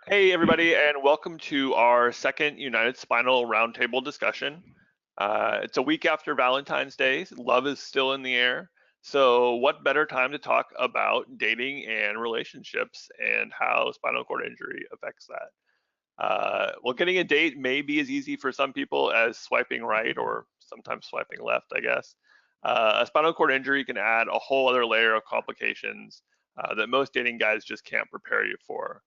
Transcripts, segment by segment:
Hey, everybody, and welcome to our second United Spinal Roundtable discussion. It's a week after Valentine's Day. Love is still in the air. So, what better time to talk about dating and relationships and how spinal cord injury affects that? Well, getting a date may be as easy for some people as swiping right or sometimes swiping left, I guess. A spinal cord injury can add a whole other layer of complications that most dating guides just can't prepare you for.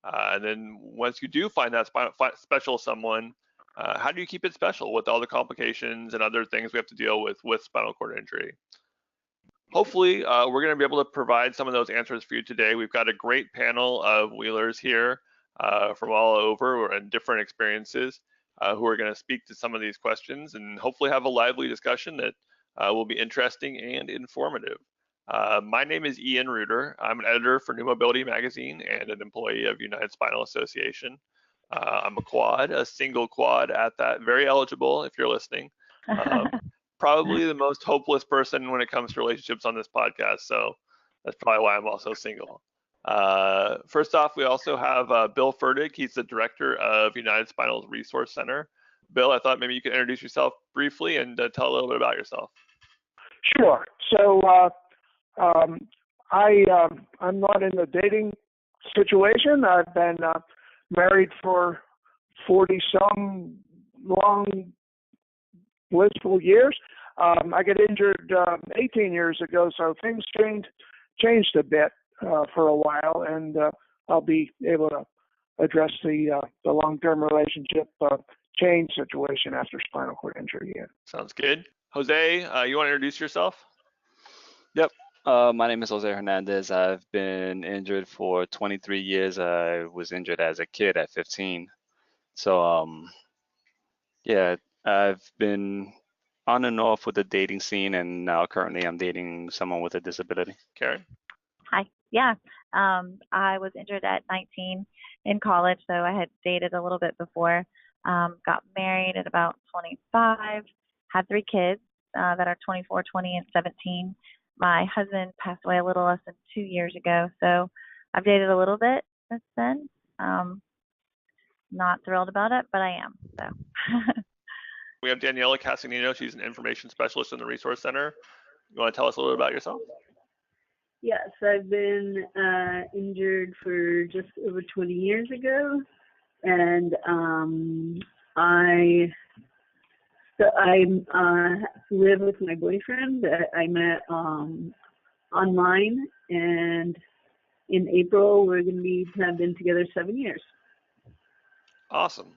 And then once you do find that special someone, how do you keep it special with all the complications and other things we have to deal with spinal cord injury? Hopefully, we're going to be able to provide some of those answers for you today. We've got a great panel of wheelers here from all over and different experiences who are going to speak to some of these questions and hopefully have a lively discussion that will be interesting and informative. My name is Ian Reuter. I'm an editor for New Mobility Magazine and an employee of United Spinal Association. I'm a single quad at that, very eligible if you're listening. Probably the most hopeless person when it comes to relationships on this podcast, so that's probably why I'm also single. First off, we also have Bill Furtick. He's the director of United Spinal Resource Center. Bill, I thought maybe you could introduce yourself briefly and tell a little bit about yourself. Sure. So I'm not in a dating situation. I've been married for 40-some long, blissful years. I got injured 18 years ago, so things changed a bit for a while, and I'll be able to address the long-term relationship change situation after spinal cord injury. Yeah. Sounds good. Jose, you want to introduce yourself? Yep. My name is Jose Hernandez. I've been injured for 23 years. I was injured as a kid at 15. So, yeah, I've been on and off with the dating scene, and now currently I'm dating someone with a disability. Karen? Hi. Yeah. I was injured at 19 in college, so I had dated a little bit before. Got married at about 25, had 3 kids that are 24, 20, and 17. My husband passed away a little less than 2 years ago, so I've dated a little bit since then. Not thrilled about it, but I am. So. We have Daniella Castle. She's an information specialist in the Resource Center. You want to tell us a little bit about yourself? Yes, I've been injured for just over 20 years ago, and I live with my boyfriend that I met online, and in April we're going to have been together 7 years. Awesome.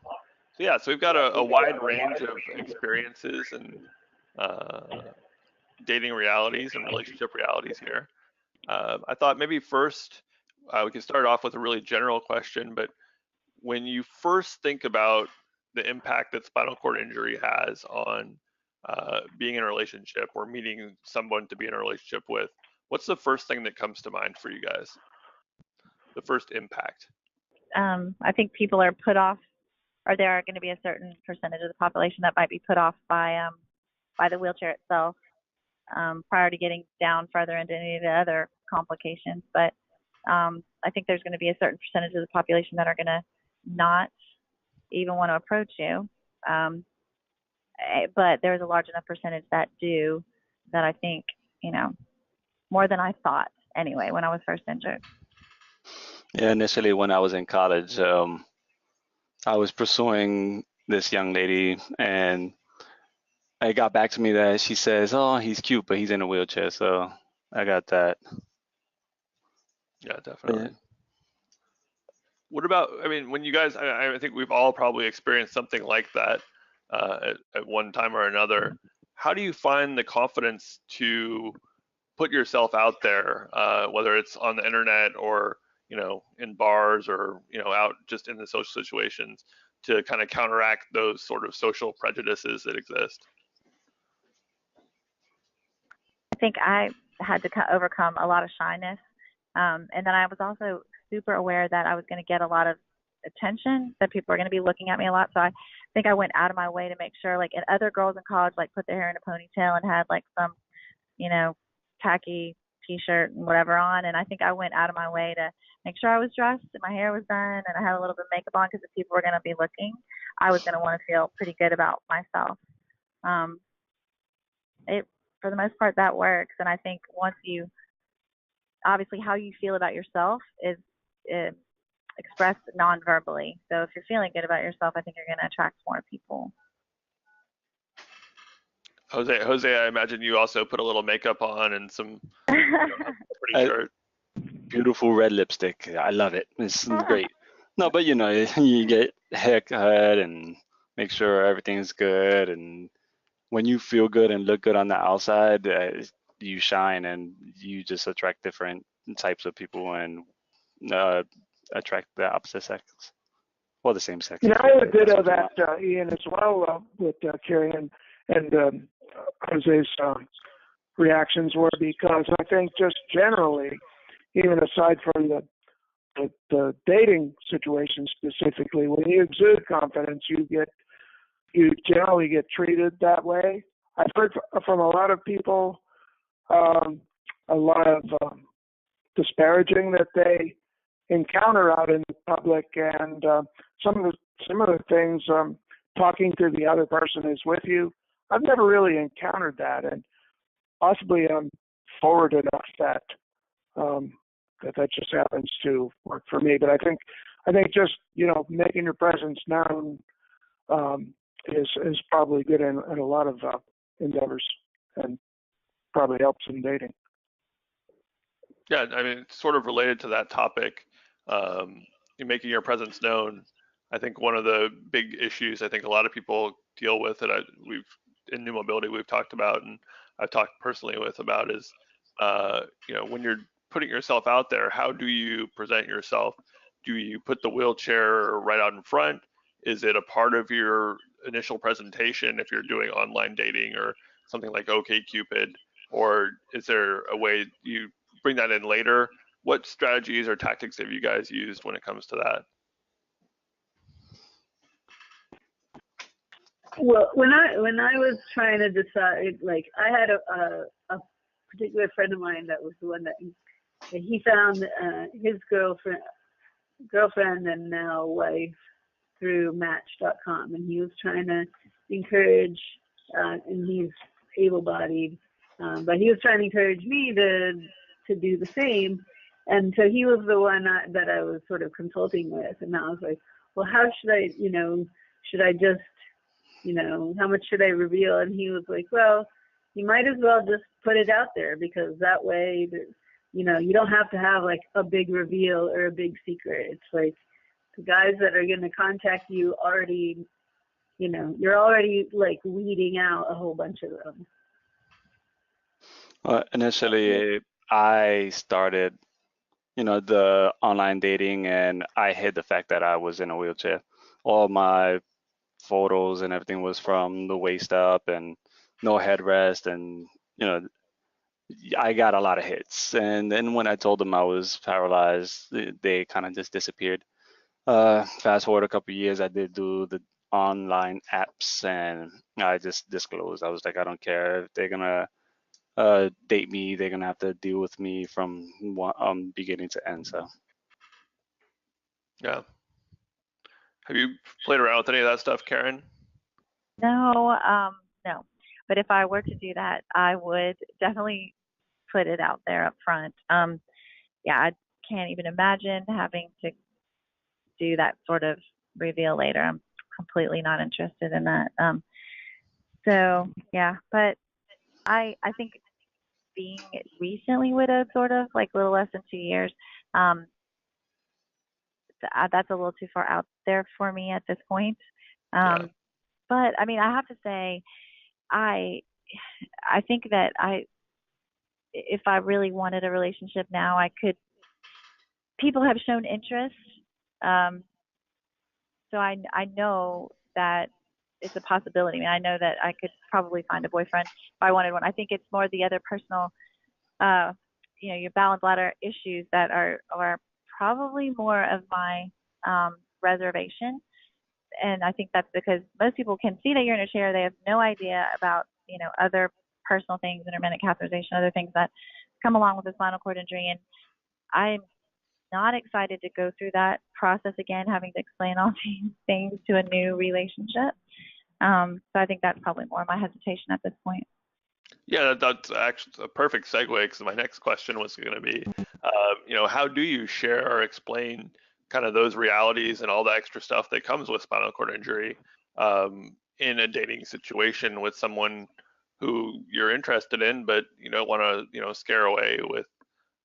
So we've got a wide range of experiences and dating realities and relationship realities here. I thought maybe first we could start off with a really general question, but when you first think about the impact that spinal cord injury has on being in a relationship or meeting someone to be in a relationship with, what's the first thing that comes to mind for you guys? The first impact? I think people are put off, or there are going to be a certain percentage of the population that might be put off by the wheelchair itself prior to getting down further into any of the other complications. But I think there's going to be a certain percentage of the population that are going to not even want to approach you. But there's a large enough percentage that do, that I think, more than I thought anyway when I was first injured. Yeah, initially when I was in college, I was pursuing this young lady, and it got back to me that she says, "Oh, he's cute, but he's in a wheelchair." So I got that. Yeah, definitely. Yeah. What about, when you guys, I think we've all probably experienced something like that at one time or another. How do you find the confidence to put yourself out there, whether it's on the internet or in bars or out just in the social situations, to kind of counteract those sort of social prejudices that exist? I think I had to overcome a lot of shyness, and then I was also super aware that I was going to get a lot of attention, that people were going to be looking at me a lot. So I think I went out of my way to make sure, and other girls in college put their hair in a ponytail and had some tacky t-shirt and whatever on, and I think I went out of my way to make sure I was dressed and my hair was done and I had a little bit of makeup on, because if people were going to be looking, I was going to want to feel pretty good about myself. It, for the most part, that works. And I think once you, obviously how you feel about yourself is expressed non-verbally. So if you're feeling good about yourself, I think you're going to attract more people. Jose, I imagine you also put a little makeup on and some a pretty shirt. Beautiful red lipstick. I love it. It's great. No, but you get haircut and make sure everything's good. And when you feel good and look good on the outside, you shine and you just attract different types of people and attract the opposite sex or the same sex. Yeah, I would ditto that, Ian, as well, with Carrie and Jose's reactions were, because I think just generally, even aside from the dating situation specifically, when you exude confidence, you generally get treated that way. I've heard from a lot of people a lot of disparaging that they encounter out in the public, and some of the similar things, talking to the other person who's with you. I've never really encountered that, and possibly I'm forward enough that that just happens to work for me. But I think just making your presence known is probably good in a lot of endeavors, and probably helps in dating. Yeah, I mean, it's sort of related to that topic, making your presence known. I think one of the big issues I think a lot of people deal with that we've in New Mobility we've talked about, and I've talked personally with about, is when you're putting yourself out there, how do you present yourself? Do you put the wheelchair right out in front? Is it a part of your initial presentation if you're doing online dating or something like OkCupid, or is there a way you bring that in later? What strategies or tactics have you guys used when it comes to that? Well, when I was trying to decide, like, I had a particular friend of mine that was the one that he found his girlfriend and now wife through Match.com, and he was trying to encourage, and he's able-bodied, but he was trying to encourage me to do the same. And so he was the one that I was sort of consulting with, and I was like, well, how should I, should I just, how much should I reveal? And he was like, well, you might as well just put it out there, because that way, you don't have to have like a big reveal or a big secret. It's like the guys that are going to contact you already, you're already like weeding out a whole bunch of them. Initially, I started, the online dating, and I hid the fact that I was in a wheelchair. All my photos and everything was from the waist up and no headrest, and I got a lot of hits. And then when I told them I was paralyzed, they kind of just disappeared. Fast forward a couple of years, I did do the online apps, and I just disclosed. I was like, I don't care if they're gonna date me, they're gonna have to deal with me from beginning to end. So yeah. Have you played around with any of that stuff, Karen? No. But if I were to do that, I would definitely put it out there up front. I can't even imagine having to do that sort of reveal later. I'm completely not interested in that. But I think being recently widowed, sort of like a little less than 2 years, that's a little too far out there for me at this point. But I mean, I have to say, I think that if I really wanted a relationship now, I could. People have shown interest, so I know that it's a possibility. I mean, I know that I could probably find a boyfriend if I wanted one. I think it's more the other personal, your balance ladder issues that are probably more of my reservation. And I think that's because most people can see that you're in a chair. They have no idea about, other personal things, intermittent catheterization, other things that come along with a spinal cord injury, and I'm not excited to go through that process again, having to explain all these things to a new relationship. So I think that's probably more my hesitation at this point. Yeah, that's actually a perfect segue, because my next question was going to be, how do you share or explain kind of those realities and all the extra stuff that comes with spinal cord injury in a dating situation with someone who you're interested in, but you don't want to, scare away with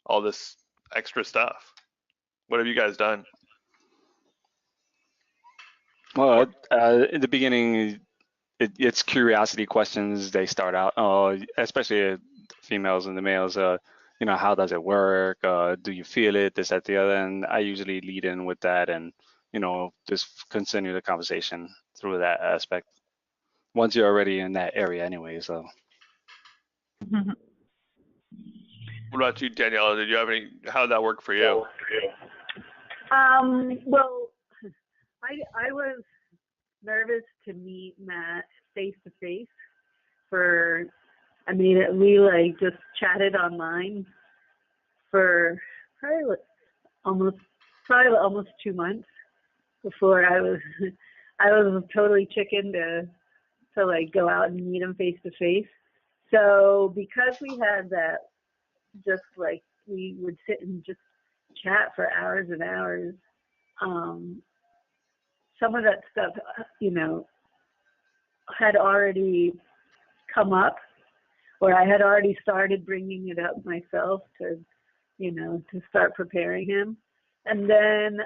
all this extra stuff? What have you guys done? Well, in the beginning, it's curiosity questions. They start out, especially females and the males. How does it work? Do you feel it? This, that, the other. And I usually lead in with that, and just continue the conversation through that aspect. Once you're already in that area, anyway. So. What about you, Daniela? Did you have any? How did that work for you? Well, I was nervous to meet Matt face to face. We just chatted online for probably almost 2 months before I was totally chicken to go out and meet him face to face. So because we had that, just we would sit and just chat for hours and hours. Some of that stuff, had already come up, or I had already started bringing it up myself to start preparing him. And then,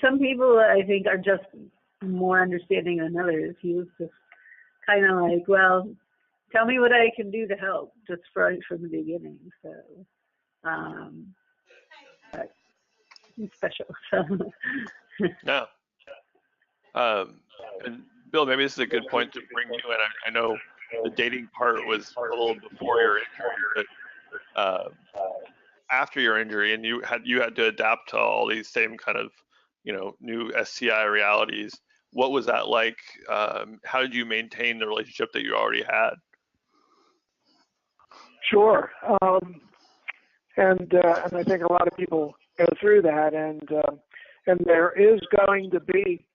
some people I think are just more understanding than others. He was just kind of like, well, tell me what I can do to help, just from the beginning. So, but he's special. So. Yeah. And Bill, maybe this is a good point to bring you in. I know the dating part was a little before your injury, but after your injury, and you had to adapt to all these same kind of new STI realities. What was that like? How did you maintain the relationship that you already had? Sure. And I think a lot of people go through that, and there is going to be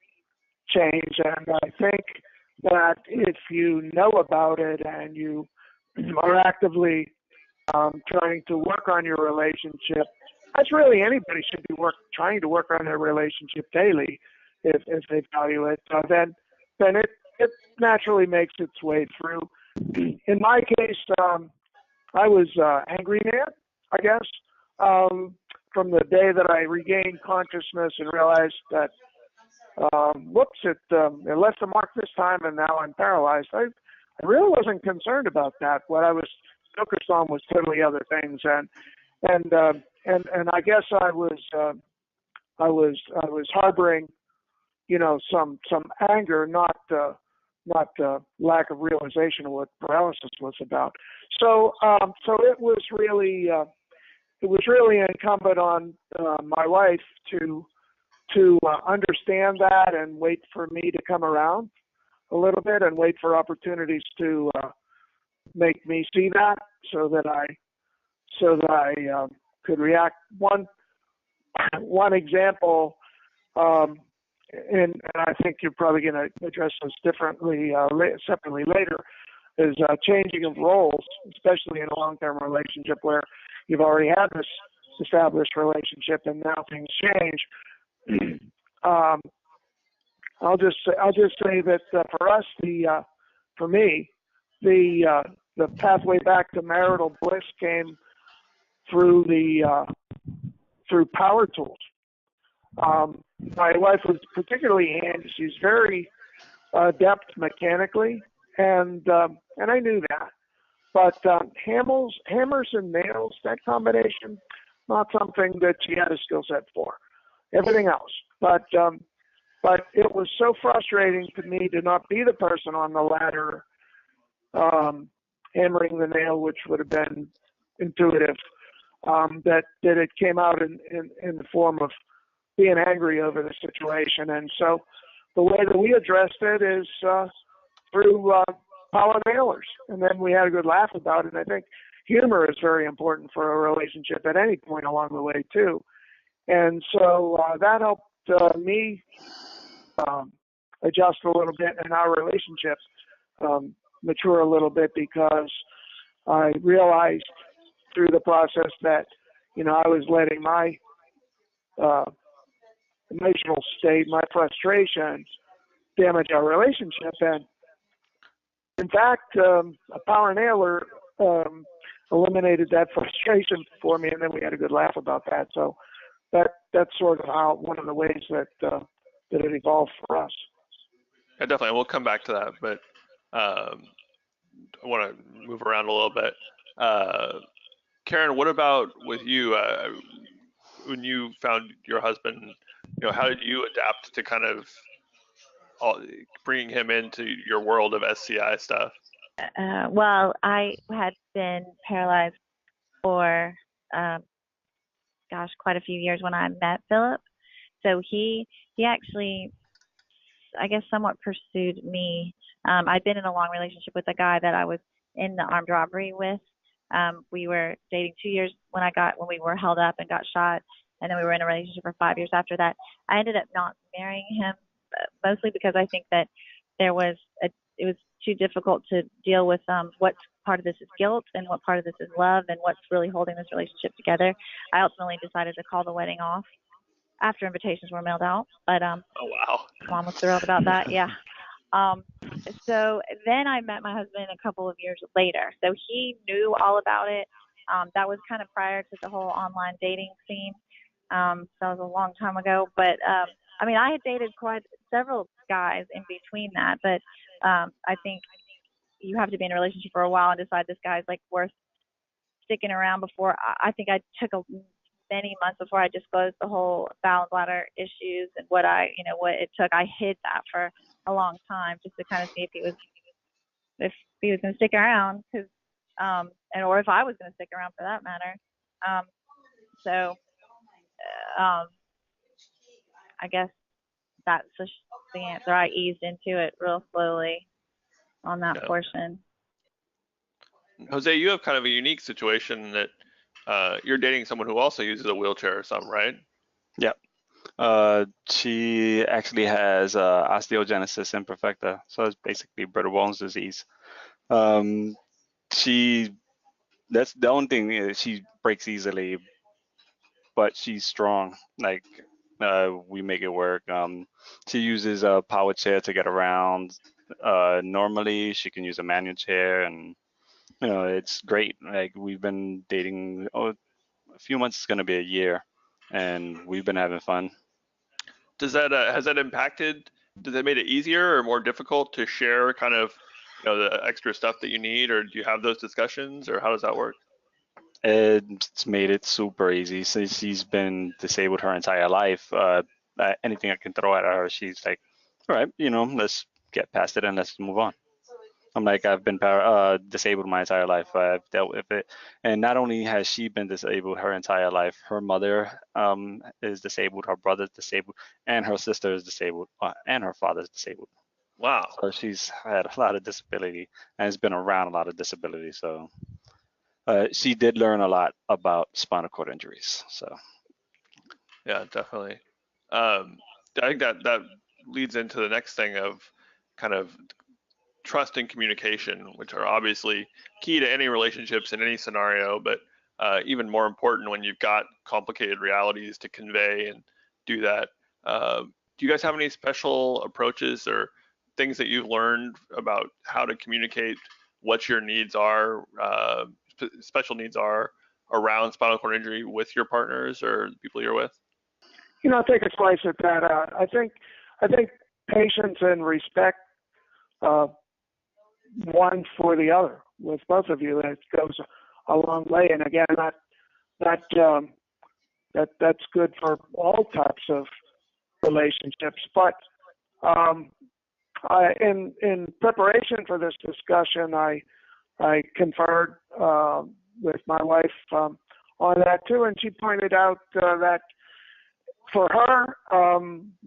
change. And I think that if you know about it and you are actively trying to work on your relationship, as really anybody should be trying to work on their relationship daily, if they value it, then it naturally makes its way through. In my case, I was angry man, I guess, from the day that I regained consciousness and realized that, it left a mark this time, and now I'm paralyzed. I really wasn't concerned about that. What I was focused on was totally other things, and I guess I was harboring, some anger, not lack of realization of what paralysis was about. So it was really incumbent on my wife to understand that and wait for me to come around a little bit and wait for opportunities to make me see that, so that I could react. One example, and I think you're probably going to address this separately later, is changing of roles, especially in a long-term relationship where you've already had this established relationship and now things change. I'll just say that for us, for me, the pathway back to marital bliss came through through power tools. My wife was particularly handy. She's very adept mechanically, and I knew that. But hammers and nails, that combination, not something that she had a skill set for. Everything else. But it was so frustrating to me to not be the person on the ladder hammering the nail, which would have been intuitive, that it came out in the form of being angry over the situation. And so the way that we addressed it is through power nailers, and then we had a good laugh about it. And I think humor is very important for a relationship at any point along the way too. And so that helped me adjust a little bit, and our relationship mature a little bit, because I realized through the process that, I was letting my emotional state, my frustration, damage our relationship. And in fact, a power nailer eliminated that frustration for me, and then we had a good laugh about that. So that's sort of how one of the ways that it evolved for us. Yeah, definitely. We'll come back to that, but I want to move around a little bit. Karen, what about with you? When you found your husband, how did you adapt to kind of bringing him into your world of SCI stuff? Well, I had been paralyzed for, quite a few years when I met Philip. So he actually, I guess, somewhat pursued me. I'd been in a long relationship with a guy that I was in the armed robbery with. We were dating 2 years when we were held up and got shot, and then we were in a relationship for 5 years after that. I ended up not marrying him, mostly because I think that it was too difficult to deal with what part of this is guilt and what part of this is love and what's really holding this relationship together. I ultimately decided to call the wedding off after invitations were mailed out, but oh wow, Mom was thrilled about that. Yeah. So then I met my husband a couple of years later. So he knew all about it. That was kind of prior to the whole online dating scene. So that was a long time ago. But I had dated quite several guys in between that. But I think you have to be in a relationship for a while and decide this guy's like worth sticking around before. I think I took many months before I disclosed the whole bowel and bladder issues and what it took. I hid that for a long time just to kind of see if he was going to stick around, or if I was going to stick around for that matter. I guess that's the answer. I eased into it real slowly on that portion. Jose, you have kind of a unique situation that you're dating someone who also uses a wheelchair or something, right? Yep. She actually has osteogenesis imperfecta, so it's basically brittle bones disease. That's the only thing. She breaks easily, but she's strong. Like we make it work. She uses a power chair to get around. Normally, she can use a manual chair, and it's great. Like we've been dating a few months. It's gonna be a year, and we've been having fun. Has that impacted? Does that made it easier or more difficult to share kind of the extra stuff that you need, or do you have those discussions, or how does that work? It's made it super easy. Since she's been disabled her entire life, anything I can throw at her, she's like, all right, let's get past it and let's move on. I'm like, I've been disabled my entire life. I've dealt with it. And not only has she been disabled her entire life, her mother is disabled, her brother's disabled, and her sister is disabled, and her father's disabled. Wow. So she's had a lot of disability and has been around a lot of disability. So she did learn a lot about spinal cord injuries. So yeah, definitely. I think that leads into the next thing of kind of trust and communication, which are obviously key to any relationships in any scenario, but even more important when you've got complicated realities to convey and do that. Do you guys have any special approaches or things that you've learned about how to communicate what your needs are, special needs are around spinal cord injury with your partners or the people you're with? I'll take a slice at that. I think patience and respect, one for the other, with both of you, that goes a long way. And again, that's good for all types of relationships. But in preparation for this discussion, I conferred with my wife on that too, and she pointed out that for her,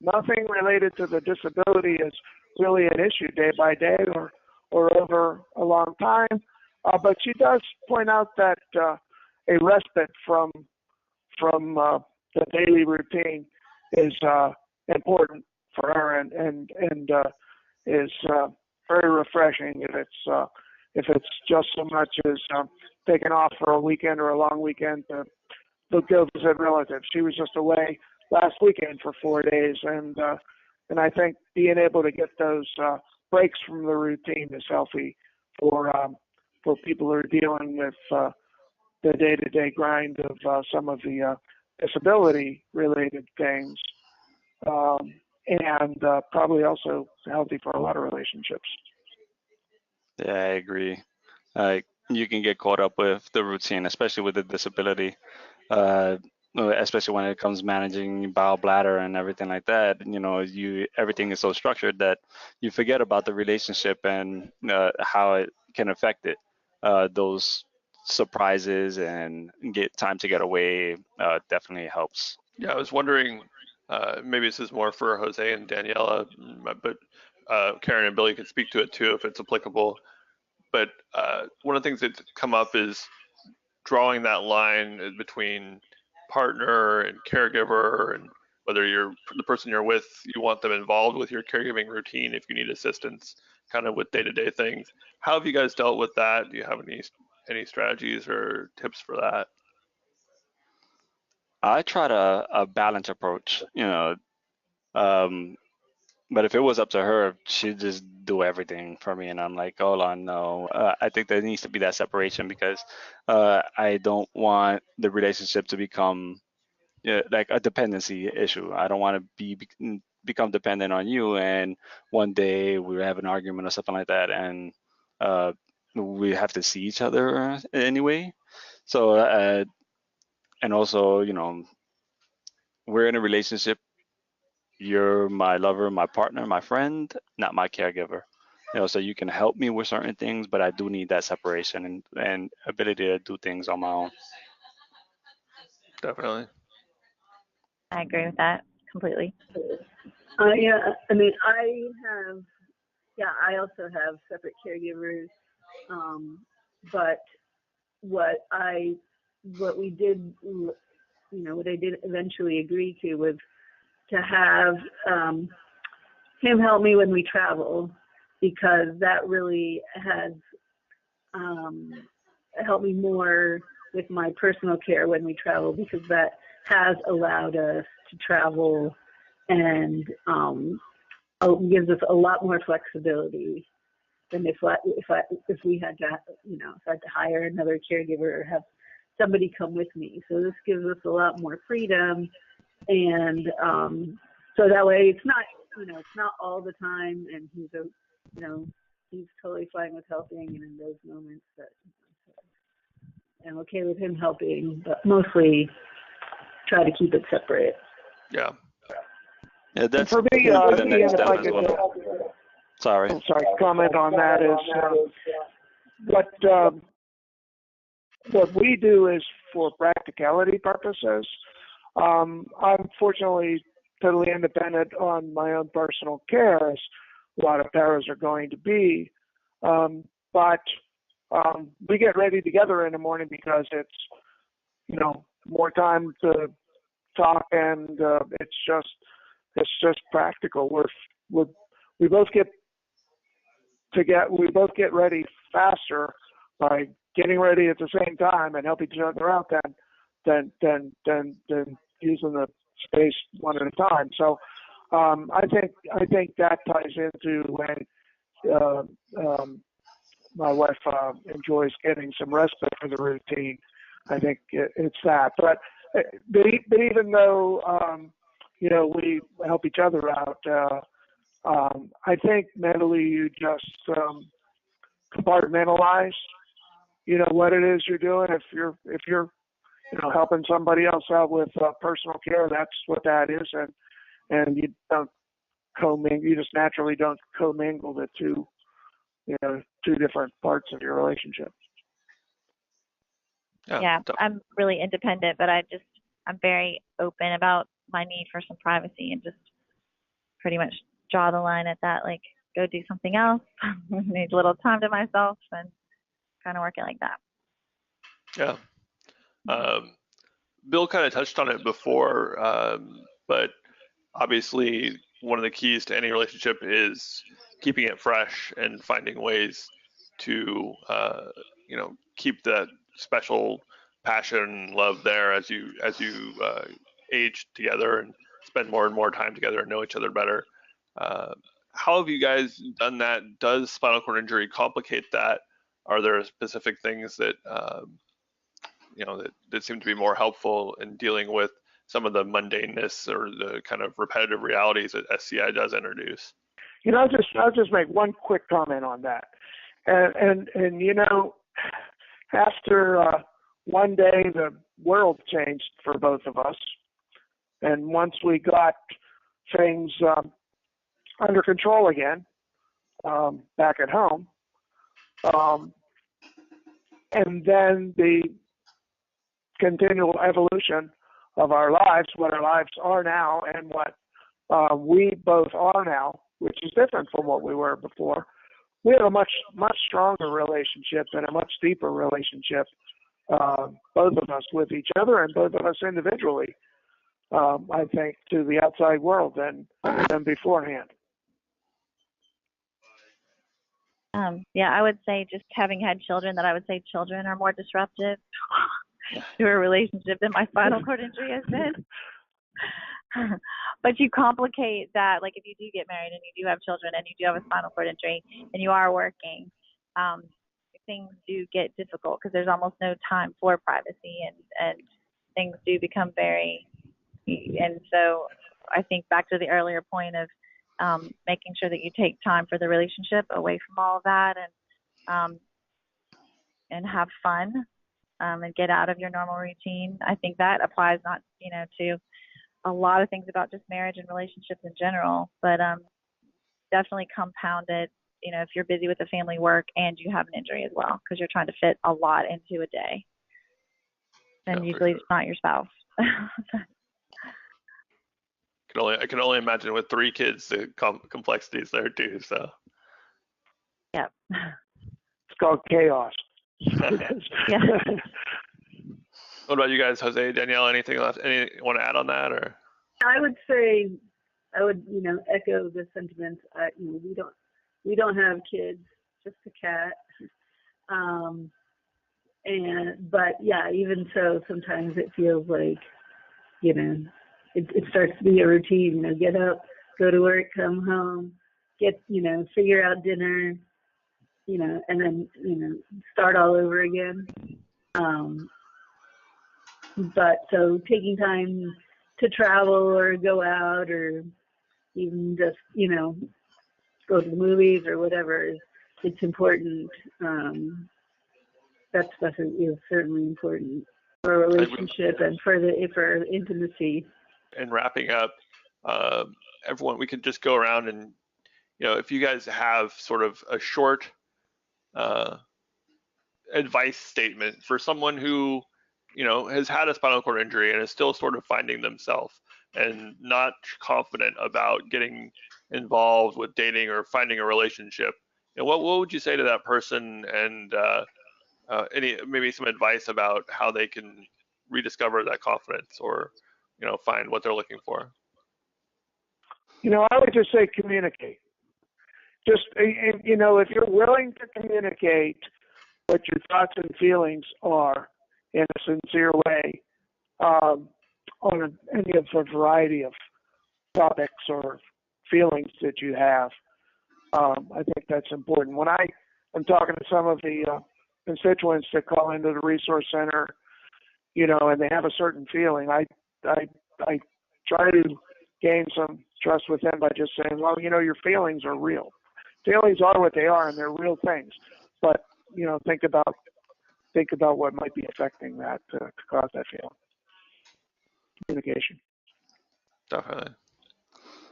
nothing related to the disability is really an issue day by day or over a long time. But she does point out that a respite from the daily routine is important for her and is very refreshing if it's just so much as taking off for a weekend or a long weekend to go visit relatives. She was just away last weekend for 4 days, and I think being able to get those breaks from the routine is healthy for people who are dealing with the day-to-day grind of some of the disability-related things, and probably also healthy for a lot of relationships. Yeah, I agree. You can get caught up with the routine, especially with the disability, uh, especially when it comes managing bowel, bladder, and everything like that. Everything is so structured that you forget about the relationship and how it can affect it. Those surprises and get time to get away definitely helps. Yeah, I was wondering, maybe this is more for Jose and Daniela, but Karen and Billy could speak to it too if it's applicable. But one of the things that's come up is drawing that line between partner and caregiver, and whether the person you're with, you want them involved with your caregiving routine if you need assistance kind of with day-to-day things. How have you guys dealt with that? Do you have any strategies or tips for that? I try a balanced approach, but if it was up to her, she'd just do everything for me, and I'm like, hold on, no. I think there needs to be that separation because I don't want the relationship to become like a dependency issue. I don't want to become dependent on you, and one day we have an argument or something like that, and we have to see each other anyway. So, and also, we're in a relationship. You're my lover, my partner, my friend, not my caregiver. So you can help me with certain things, but I do need that separation and ability to do things on my own. Definitely. I agree with that completely. Yeah, I mean, I also have separate caregivers, but what I did eventually agree to was to have him help me when we travel, because that really has helped me more with my personal care when we travel, because that has allowed us to travel and gives us a lot more flexibility than if we had to, if I had to hire another caregiver or have somebody come with me. So this gives us a lot more freedom, and so that way it's not all the time, and he's totally fine with helping, and in those moments that I'm okay with him helping, but mostly try to keep it separate. Yeah. Yeah, that's for me, the next if step I as could well. Sorry. comment on that is what we do is for practicality purposes. I'm fortunately totally independent on my own personal care, as a lot of paras are going to be. But we get ready together in the morning because it's, more time to talk, and it's just practical. We both get ready faster by getting ready at the same time and help each other out than using the space one at a time. So I think that ties into when my wife enjoys getting some respite for the routine. I think it's that. But even though we help each other out, I think mentally you just compartmentalize, what it is you're doing. If you're helping somebody else out with personal care, that's what that is, and you don't commingle. You just naturally don't commingle the two different parts of your relationship. Yeah, I'm really independent, but I'm very open about my need for some privacy, and just pretty much draw the line at that. Like, go do something else. Need a little time to myself, and kind of working like that. Yeah. Bill kind of touched on it before, but obviously one of the keys to any relationship is keeping it fresh and finding ways to, keep that special passion and love there as you age together and spend more and more time together and know each other better. How have you guys done that? Does spinal cord injury complicate that? Are there specific things that that seem to be more helpful in dealing with some of the mundaneness or the kind of repetitive realities that SCI does introduce? I'll just make one quick comment on that. And after one day the world changed for both of us, and once we got things under control again, back at home, and then the continual evolution of our lives, what our lives are now and what we both are now, which is different from what we were before. We have a much stronger relationship and a much deeper relationship, both of us with each other and both of us individually, I think, to the outside world than beforehand. I would say, just having had children, that I would say children are more disruptive to a relationship than my spinal cord injury has been. But you complicate that, like if you do get married and you do have children and you do have a spinal cord injury and you are working, things do get difficult because there's almost no time for privacy, and things do become very, and so I think back to the earlier point of making sure that you take time for the relationship away from all of that, and have fun, and get out of your normal routine. I think that applies not, to a lot of things about just marriage and relationships in general, but definitely compounded, if you're busy with the family work and you have an injury as well, because you're trying to fit a lot into a day. And usually it's not your spouse. I can only imagine with 3 kids the complexities there too. So. Yep. It's called chaos. Yeah. What about you guys, Jose, Danielle? Anything left? Any want to add on that, or? I would say, echo the sentiments. We don't have kids, just a cat. But yeah, even so, sometimes it feels like, it starts to be a routine. Get up, go to work, come home, figure out dinner, and then start all over again. But so taking time to travel or go out, or even just go to the movies or whatever, it's important. That stuff is certainly important for a relationship and for intimacy. And wrapping up, everyone, we could just go around and, if you guys have sort of a short advice statement for someone who, has had a spinal cord injury and is still sort of finding themselves and not confident about getting involved with dating or finding a relationship, what would you say to that person, and maybe some advice about how they can rediscover that confidence or, find what they're looking for? I would just say communicate. Just, if you're willing to communicate what your thoughts and feelings are in a sincere way, on any of a variety of topics or feelings that you have, I think that's important. When I'm talking to some of the constituents that call into the resource center, and they have a certain feeling, I try to gain some trust with them by just saying, well, your feelings are real. Feelings are what they are, and they're real things. But think about what might be affecting that to cause that feeling. Communication. Definitely.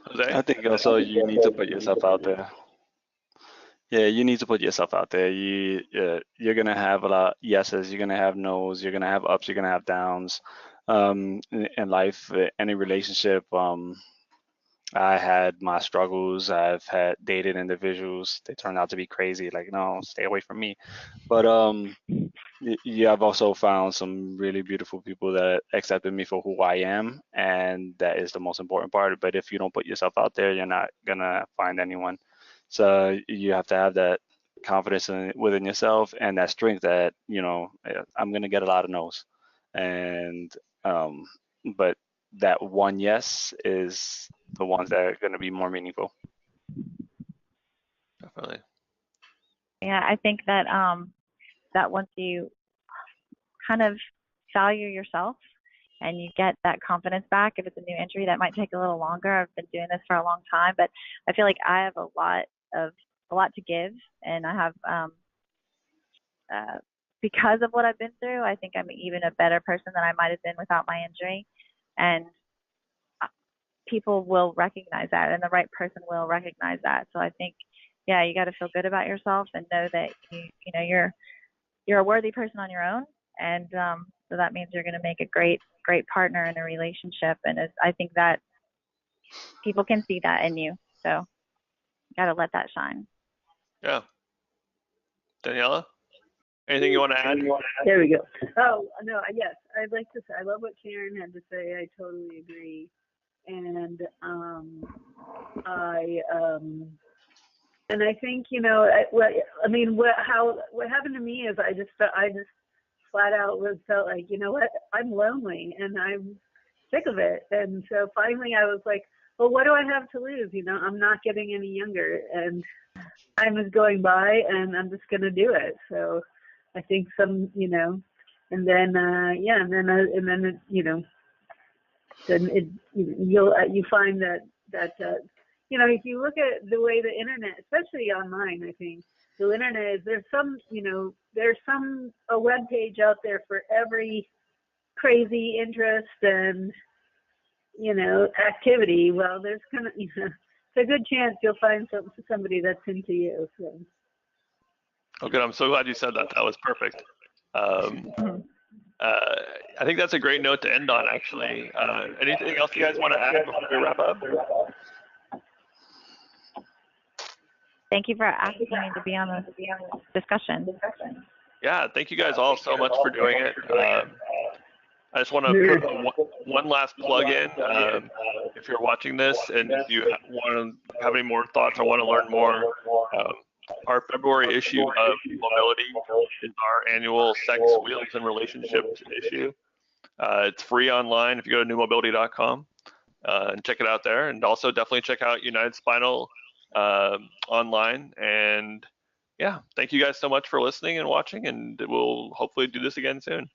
Jose? I think also you need to put yourself out there. Yeah, you need to put yourself out there. You're gonna have a lot of yeses, you're gonna have nos, you're gonna have ups, you're gonna have downs. In life, any relationship, I had my struggles. I've had dated individuals. They turned out to be crazy. Like, no, stay away from me. But yeah, I've also found some really beautiful people that accepted me for who I am, and that is the most important part. But if you don't put yourself out there, you're not gonna find anyone. So you have to have that confidence within yourself and that strength that, I'm gonna get a lot of no's, and but that one yes is the ones that are gonna be more meaningful. Definitely. Yeah, I think that that once you kind of value yourself and you get that confidence back, if it's a new entry, that might take a little longer. I've been doing this for a long time, but I feel like I have a lot to give, and I have because of what I've been through, I think I'm even a better person than I might have been without my injury, and people will recognize that, and the right person will recognize that. So I think, yeah, you got to feel good about yourself and know that you know you're a worthy person on your own, and so that means you're going to make a great partner in a relationship, and I think that people can see that in you, so you got to let that shine. Yeah. Daniela, anything you want to add? There we go. Oh, no, yes, I'd like to say, I love what Karen had to say. I totally agree. And I think, what happened to me is I just flat out felt like, you know what, I'm lonely and I'm sick of it. And so finally I was like, well, what do I have to lose? I'm not getting any younger, and time is going by, and I'm just going to do it. So I think and then, then you find that if you look at the way the internet, especially online, I think the internet is, there's a web page out there for every crazy interest and activity. Well, there's it's a good chance you'll find somebody that's into you. So. Oh, good. I'm so glad you said that. That was perfect. I think that's a great note to end on, actually. Anything else you guys want to add before we wrap up? Thank you for asking me to be on this discussion. Yeah, thank you guys all so much for doing it. I just want to put one last plug in. If you're watching this and you want to have any more thoughts or want to learn more, our February issue of Mobility is our annual Sex, Wheels, and Relationships issue. It's free online if you go to newmobility.com and check it out there. And also definitely check out United Spinal online. And yeah, thank you guys so much for listening and watching, and we'll hopefully do this again soon.